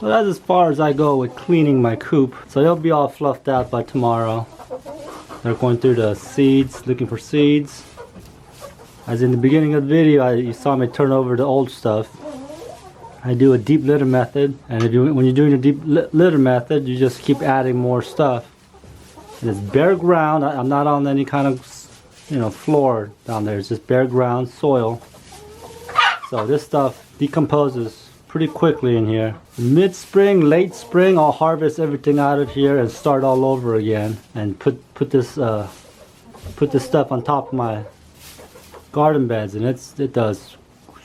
So that's as far as I go with cleaning my coop. So they'll be all fluffed out by tomorrow. They're going through the seeds, looking for seeds. As in the beginning of the video, you saw me turn over the old stuff. I do a deep litter method, and when you're doing a deep litter method, you just keep adding more stuff. It's bare ground. I'm not on any kind of, floor down there. It's just bare ground, soil. So this stuff decomposes pretty quickly in here. Mid-spring, late spring, I'll harvest everything out of here and start all over again, and put this stuff on top of my garden beds, and it does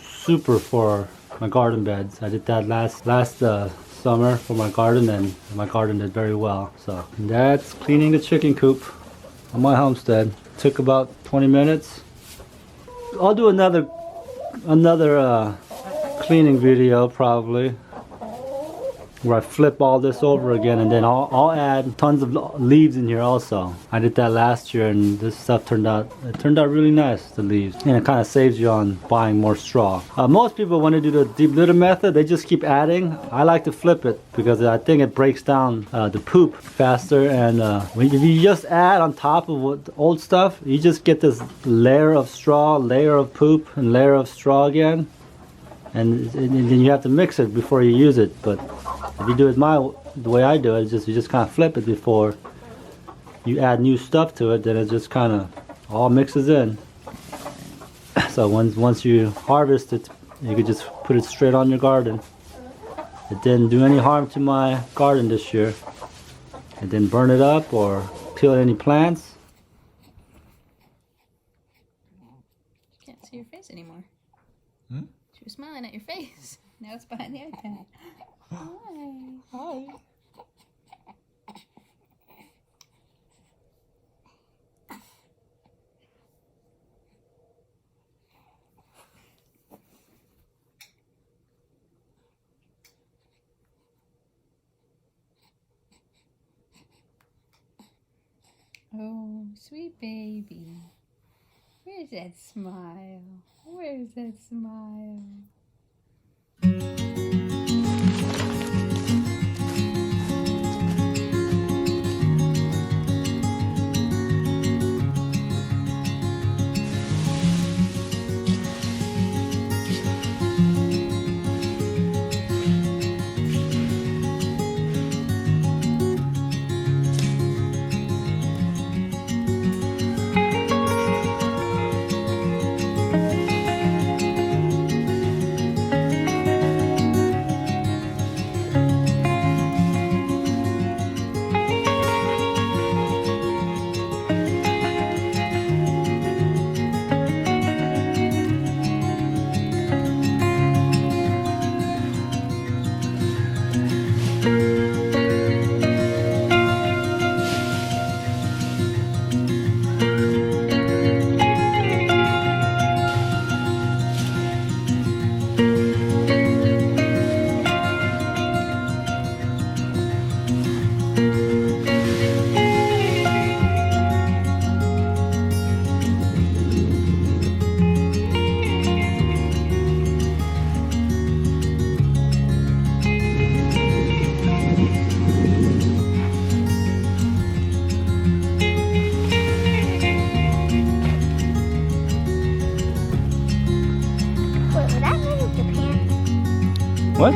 super for my garden beds. I did that last summer for my garden, and my garden did very well. So that's cleaning the chicken coop on my homestead. Took about 20 minutes. I'll do another cleaning video probably, where I flip all this over again, and then I'll add tons of leaves in here also. I did that last year, and this stuff turned out really nice, the leaves, and it kind of saves you on buying more straw. Most people, when they do the deep litter method, they just keep adding. I like to flip it because I think it breaks down the poop faster, and if you just add on top of the old stuff, you just get this layer of straw, layer of poop, and layer of straw again, and then you have to mix it before you use it. But if you do it the way I do it, you just kind of flip it before you add new stuff to it, then it just kind of all mixes in. So once you harvest it, you could just put it straight on your garden. It didn't do any harm to my garden this year. It didn't burn it up or kill any plants. You can't see your face anymore. Hmm? She was smiling at your face. Now it's behind the iPad. Hi. Hi. Oh, sweet baby. Where's that smile? Where's that smile? What?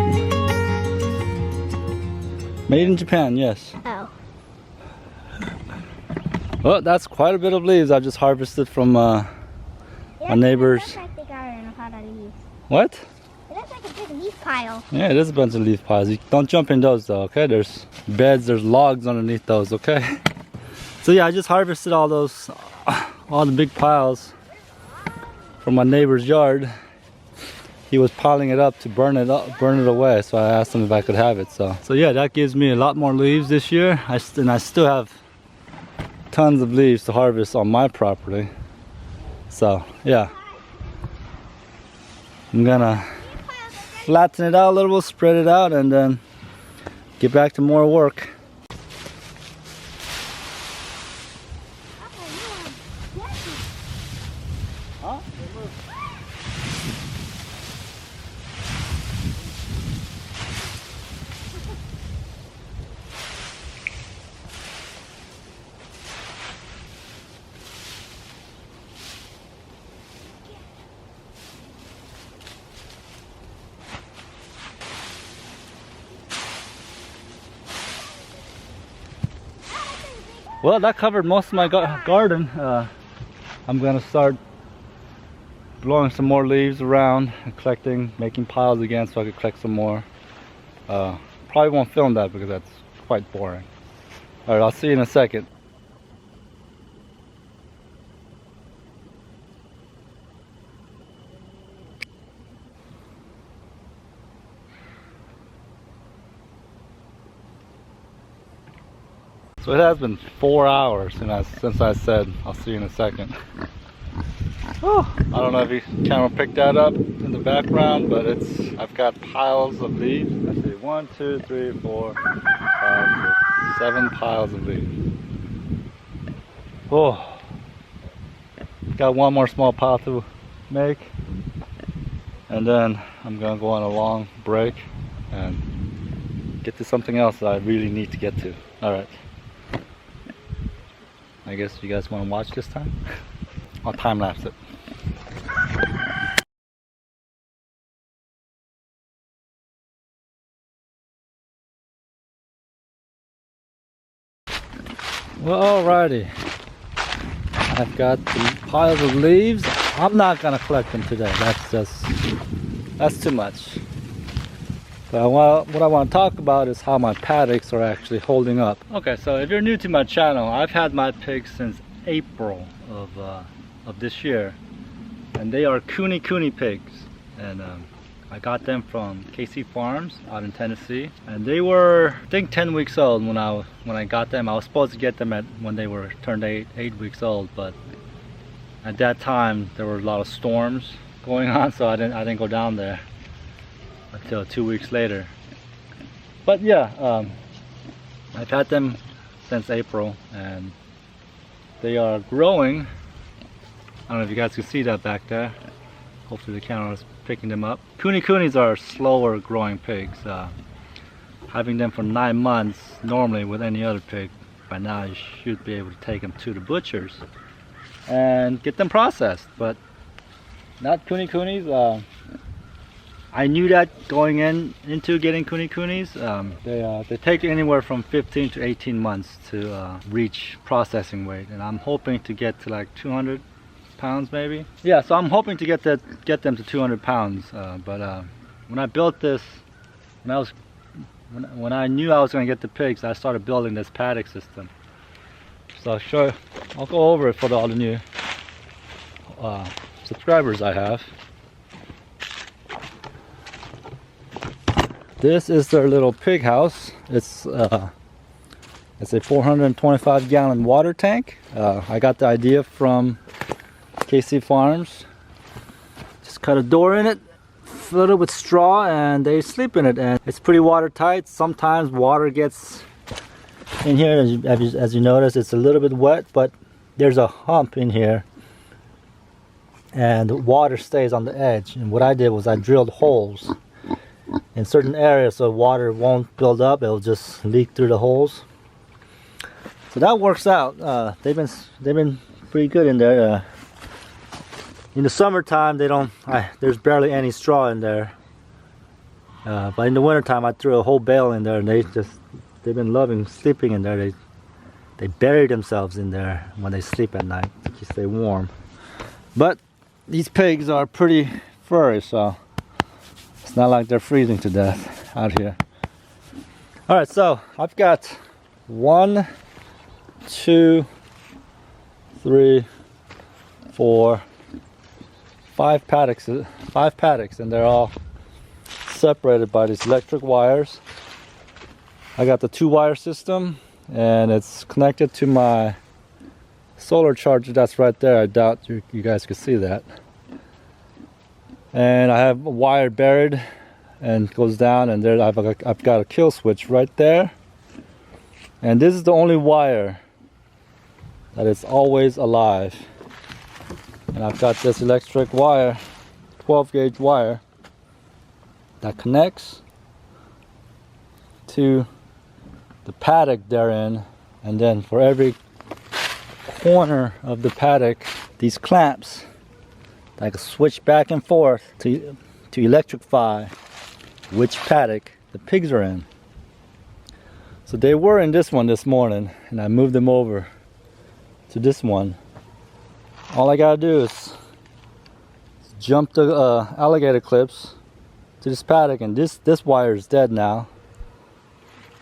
Made in Japan, yes. Oh. Well, that's quite a bit of leaves I just harvested from my neighbor's. It looks like they got a lot of leaves. What? It looks like a big leaf pile. Yeah, it is a bunch of leaf piles. You don't jump in those though, okay? There's beds, there's logs underneath those, okay? So yeah, I just harvested all the big piles from my neighbor's yard. He was piling it up to burn it away, so I asked him if I could have it. So yeah, that gives me a lot more leaves this year. And I still have tons of leaves to harvest on my property. So yeah, I'm gonna flatten it out a little, spread it out, and then get back to more work. Well, that covered most of my garden. I'm gonna start blowing some more leaves around and collecting, making piles again so I could collect some more. Probably won't film that because that's quite boring. Alright, I'll see you in a second. So it has been 4 hours since I said I'll see you in a second. Oh, I don't know if you camera picked that up in the background, but I've got piles of leaves. Let's see, 1, 2, 3, 4, 5, 6, 7 piles of leaves. Oh, got one more small pile to make, and then I'm gonna go on a long break and get to something else that I really need to get to. All right. I guess you guys want to watch this time? I'll time lapse it. Well, alrighty. I've got the piles of leaves. I'm not gonna collect them today. That's too much. But what I want to talk about is how my paddocks are actually holding up. Okay, so if you're new to my channel, I've had my pigs since April of this year, and they are Cooney pigs, and I got them from KC Farms out in Tennessee, and they were, I think, 10 weeks old when I got them. I was supposed to get them when they were turned 8 weeks old, but at that time there were a lot of storms going on, so I didn't go down there until 2 weeks later. But yeah, I've had them since April, and they are growing. I don't know if you guys can see that back there. Hopefully the camera is picking them up. Coonies are slower growing pigs. Having them for 9 months, normally with any other pig, by now you should be able to take them to the butchers and get them processed, but not Coonies. I knew that going into getting Coonies. They take anywhere from 15 to 18 months to reach processing weight, and I'm hoping to get to like 200 pounds maybe. Yeah, so I'm hoping to get them to 200 pounds. But when I built this, when I knew I was going to get the pigs, I started building this paddock system. So I'll go over it for all the new subscribers I have. This is their little pig house. It's a 425 gallon water tank. I got the idea from KC Farms. Just cut a door in it, fill it with straw, and they sleep in it. And it's pretty watertight. Sometimes water gets in here. As you notice, it's a little bit wet, but there's a hump in here, and the water stays on the edge. And what I did was I drilled holes in certain areas so water won't build up, it'll just leak through the holes. So that works out. They've been pretty good in there. In the summertime there's barely any straw in there, but in the wintertime I threw a whole bale in there, and they've been loving sleeping in there. They bury themselves in there when they sleep at night to stay warm. But these pigs are pretty furry, so it's not like they're freezing to death out here. Alright, so I've got 1, 2, 3, 4, 5 paddocks, and they're all separated by these electric wires. I got the 2-wire system, and it's connected to my solar charger that's right there. I doubt you guys can see that. And I have a wire buried and goes down, and there I've got a kill switch right there, and this is the only wire that is always alive. And I've got this electric wire, 12 gauge wire, that connects to the paddock they're in, and then for every corner of the paddock, these clamps I can switch back and forth to electrify which paddock the pigs are in. So they were in this one this morning, and I moved them over to this one. All I gotta do is jump the alligator clips to this paddock, and this wire is dead now.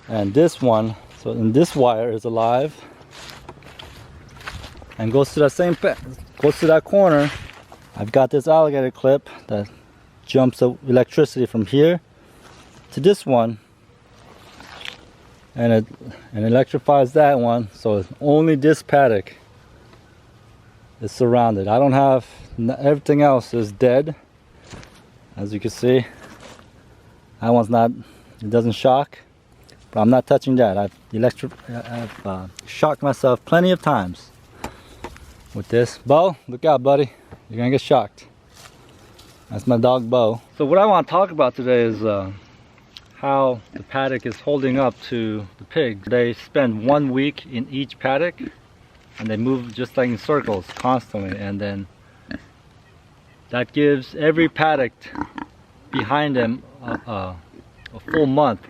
And this one, so and this wire is alive and goes to that goes to that corner. I've got this alligator clip that jumps the electricity from here to this one, and it electrifies that one. So only this paddock is surrounded. I don't have, everything else is dead, as you can see. That one's not, it doesn't shock, but I'm not touching that. I've shocked myself plenty of times with this. Bo, look out, buddy, you're gonna get shocked. That's my dog Bo. So what I want to talk about today is how the paddock is holding up to the pigs. They spend 1 week in each paddock, and they move just like in circles constantly, and then that gives every paddock behind them a full month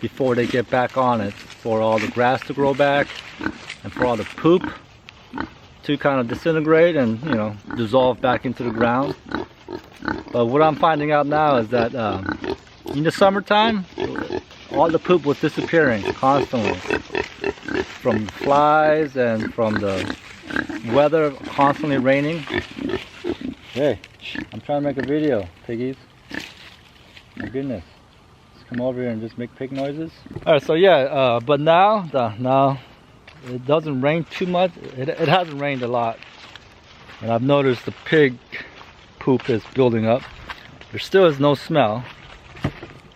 before they get back on it, for all the grass to grow back and for all the poop to kind of disintegrate and, you know, dissolve back into the ground. But what I'm finding out now is that in the summertime, all the poop was disappearing constantly, from flies and from the weather constantly raining. Hey, I'm trying to make a video, piggies. My goodness, just come over here and just make pig noises. All right, so yeah, but now it doesn't rain too much. It hasn't rained a lot, and I've noticed the pig poop is building up. There still is no smell,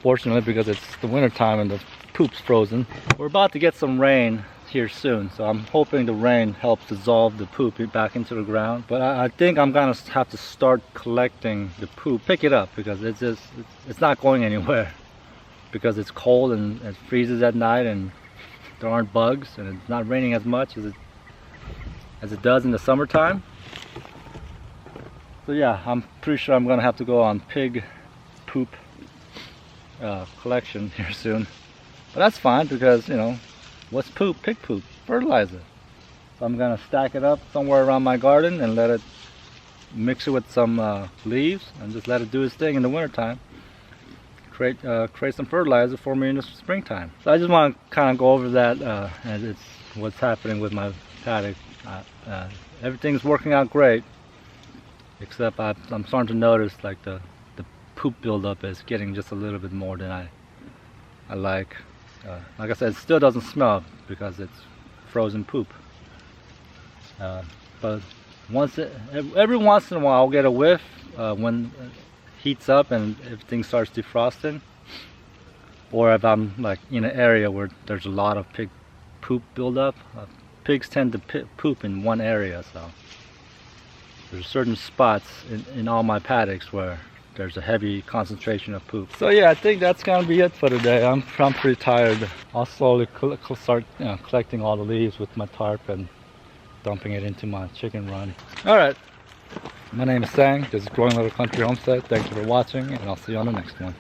fortunately, because it's the winter time and the poop's frozen. We're about to get some rain here soon, so I'm hoping the rain helps dissolve the poop back into the ground. But I think I'm gonna have to start collecting the poop, pick it up, because it's not going anywhere, because it's cold and it freezes at night and there aren't bugs, and it's not raining as much as it does in the summertime. So yeah, I'm pretty sure I'm gonna have to go on pig poop collection here soon. But that's fine, because, you know, what's poop? Pig poop, fertilizer. So I'm gonna stack it up somewhere around my garden and let it mix it with some leaves and just let it do its thing in the wintertime. Create some fertilizer for me in the springtime. So I just want to kind of go over that, and it's what's happening with my paddock. Everything's working out great, except I'm starting to notice like the poop buildup is getting just a little bit more than I like. Like I said, it still doesn't smell because it's frozen poop. But every once in a while I'll get a whiff when it heats up and everything starts defrosting, or if I'm like in an area where there's a lot of pig poop buildup. Pigs tend to poop in one area, so there's certain spots in all my paddocks where there's a heavy concentration of poop. So yeah, I think that's gonna be it for today. I'm pretty tired. I'll slowly start collecting all the leaves with my tarp and dumping it into my chicken run. All right, my name is Sang. This is Growing Little Country Homestead. Thank you for watching, and I'll see you on the next one.